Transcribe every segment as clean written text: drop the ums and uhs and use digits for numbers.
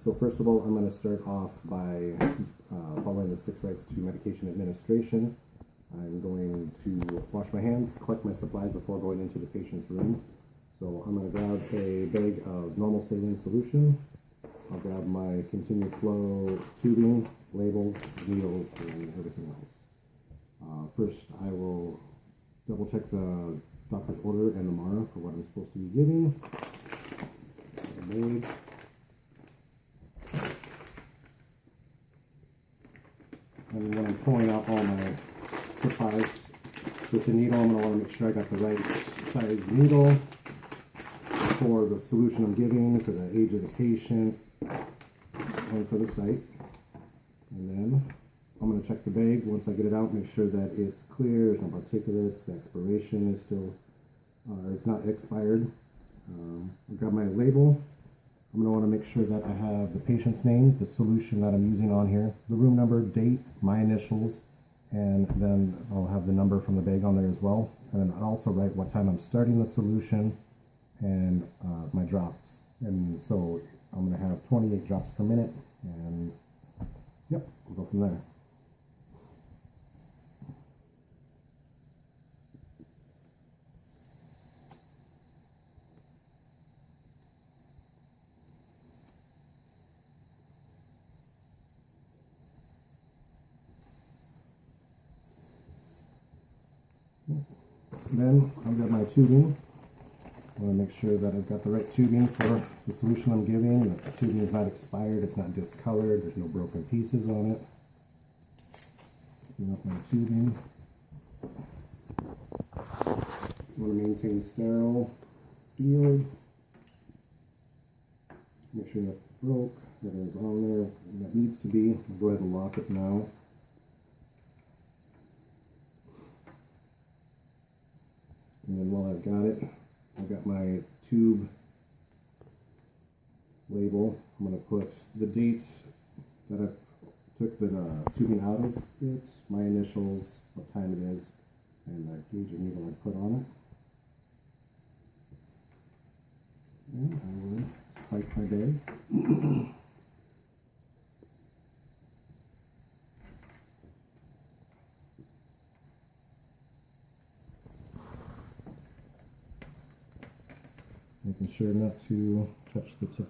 So first of all, I'm going to start off by following the 6 rights to medication administration. I'm going to wash my hands, collect my supplies before going into the patient's room. So I'm going to grab a bag of normal saline solution. I'll grab my continued flow tubing, labels, needles, and everything else. First, I will double check the doctor's order and the MAR for what I'm supposed to be giving. Bag. And when I'm pulling out all my supplies with the needle, I'm going to want to make sure I got the right size needle for the solution I'm giving, for the age of the patient, and for the site. And then I'm going to check the bag once I get it out, make sure that it's clear, there's no particulates, the expiration is still, it's not expired. I'll grab my label. I'm going to want to make sure that I have the patient's name, the solution that I'm using on here, the room number, date, my initials, and then I'll have the number from the bag on there as well. And then I'll also write what time I'm starting the solution and my drops. And so I'm going to have 28 drops per minute, and yep, we'll go from there. Then I'll get my tubing. I want to make sure that I've got the right tubing for the solution I'm giving, that the tubing is not expired, it's not discolored, there's no broken pieces on it. Picking up my tubing. I want to maintain sterile field. Make sure nothing broke, that is on there, and that needs to be. I'll go ahead and lock it now. And then while I've got it, I've got my tube label. I'm going to put the date that I took the tubing out of it, my initials, what time it is, and the gauge of needle I put on it. And I will spike my bag. Making sure not to touch the tip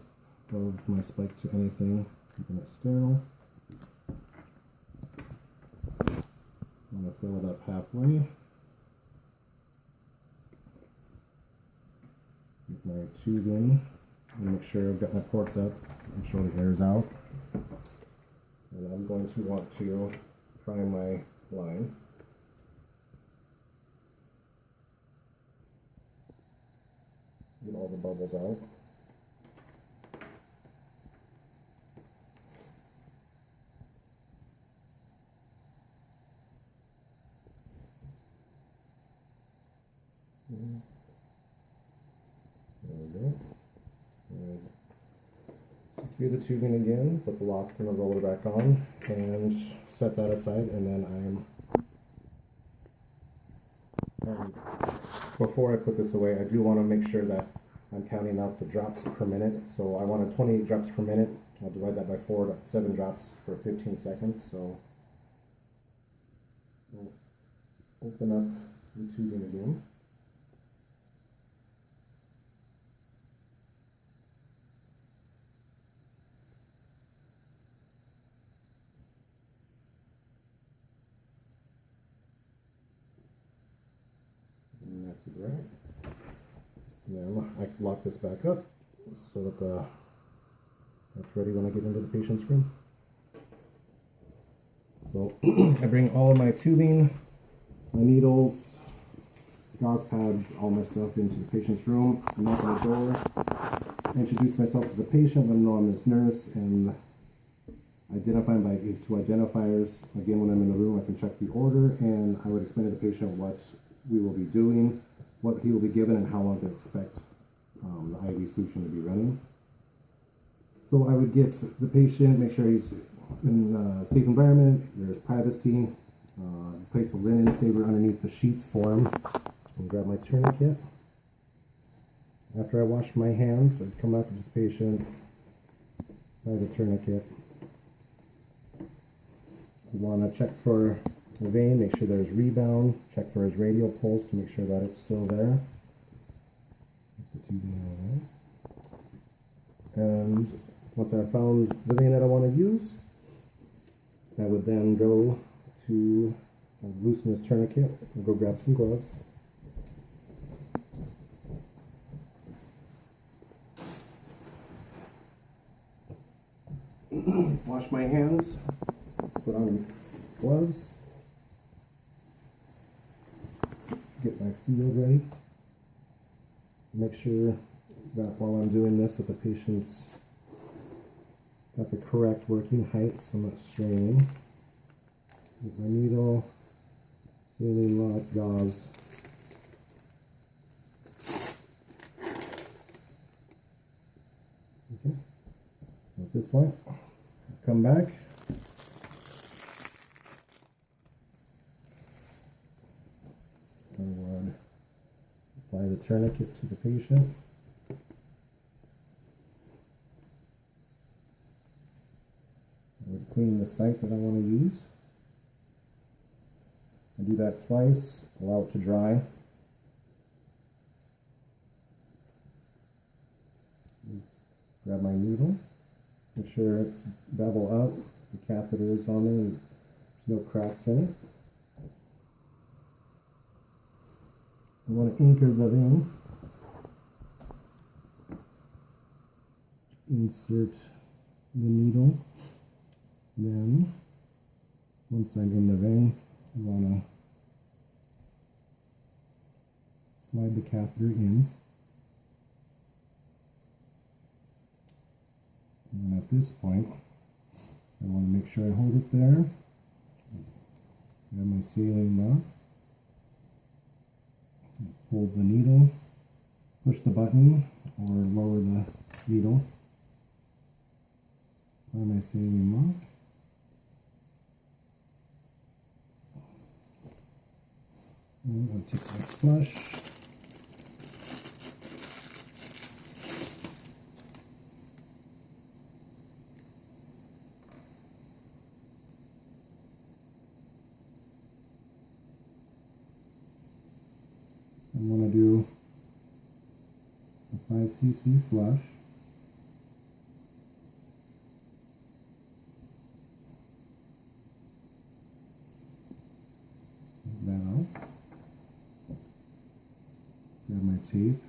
of my spike to anything, keeping it sterile. I'm going to fill it up halfway. Get my tube in, and make sure I've got my ports up, make sure the air's out. And I'm going to want to prime my line. Get all the bubbles out. There we go. And secure the tubing again, put the lock and the roller back on, and set that aside, and then before I put this away, I do want to make sure that I'm counting out the drops per minute. So I wanted 28 drops per minute. I'll divide that by 4, that's 7 drops for 15 seconds. So we'll open up the tubing again. And that's it, right. Then I can lock this back up so that that's ready when I get into the patient's room. So I bring all of my tubing, my needles, gauze pad, all my stuff into the patient's room. I knock on the door, introduce myself to the patient, let them know I'm his nurse, and identify him by his 2 identifiers. Again, when I'm in the room, I can check the order, and I would explain to the patient what we will be doing, what he will be given, and how long to expect the IV solution to be running. So I would get the patient, make sure he's in a safe environment, there's privacy, place a linen saver underneath the sheets for him, and grab my tourniquet. After I wash my hands, I come out to the patient, by the tourniquet. You want to check for the vein, make sure there's rebound, check for his radial pulse to make sure that it's still there. And once I've found the vein that I want to use, I would then go to loosen this tourniquet and go grab some gloves. Wash my hands, put on gloves, get my field ready. Make sure that while I'm doing this that the patient's got the correct working height so I'm not straining. With my needle, saline lock, gauze. Okay, so at this point, come back. I would apply the tourniquet to the patient. I would clean the site that I want to use. I do that twice, allow it to dry. Grab my needle, make sure it's bevel up, the catheter is on there, and there's no cracks in it. I want to anchor the vein. Insert the needle. Then, once I'm in the vein, I want to slide the catheter in. And then at this point, I want to make sure I hold it there. I have my saline lock. Hold the needle, push the button, or lower the needle. Apply my saline lock. And I'll take my flush. I'm going to do a 5 cc flush. Take that out. Grab my tape.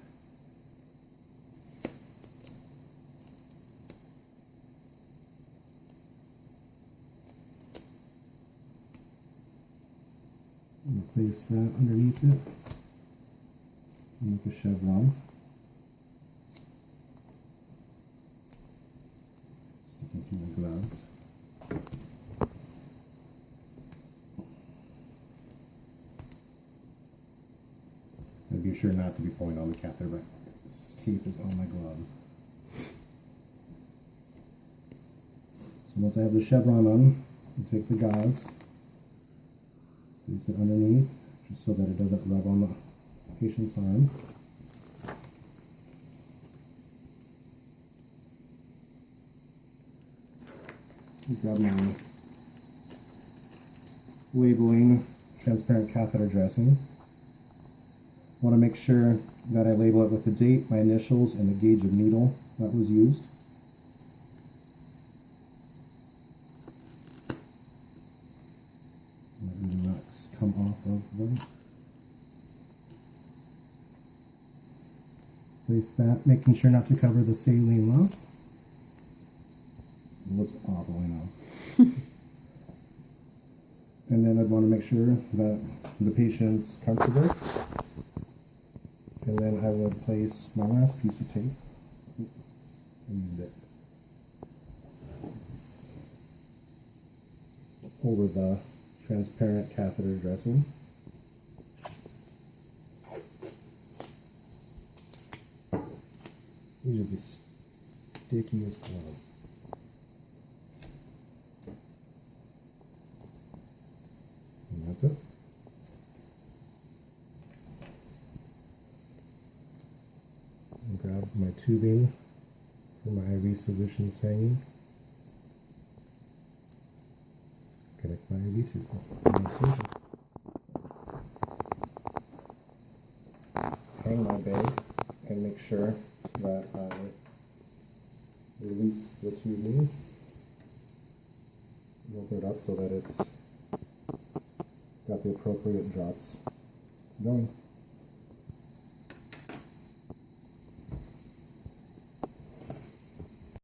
And place that underneath it. Make a chevron. Stick it through my gloves. And be sure not to be pulling on the catheter, but this tape is on my gloves. So once I have the chevron on, I take the gauze, place it underneath, just so that it doesn't rub on the patient's arm. Grab my labeling transparent catheter dressing. Want to make sure that I label it with the date, my initials, and the gauge of needle that was used. Let the nuts come off of them. Place that, making sure not to cover the saline lock. It looks awful, I know. And then I'd want to make sure that the patient's comfortable. And then I would place my last piece of tape. Over the transparent catheter dressing. These would be sticky as gloves. And that's it. And grab my tubing for my IV solution hanging. connect my YouTube solution. Hang my bag and make sure that I release the tubing. Open it up so that it's got the appropriate drops going.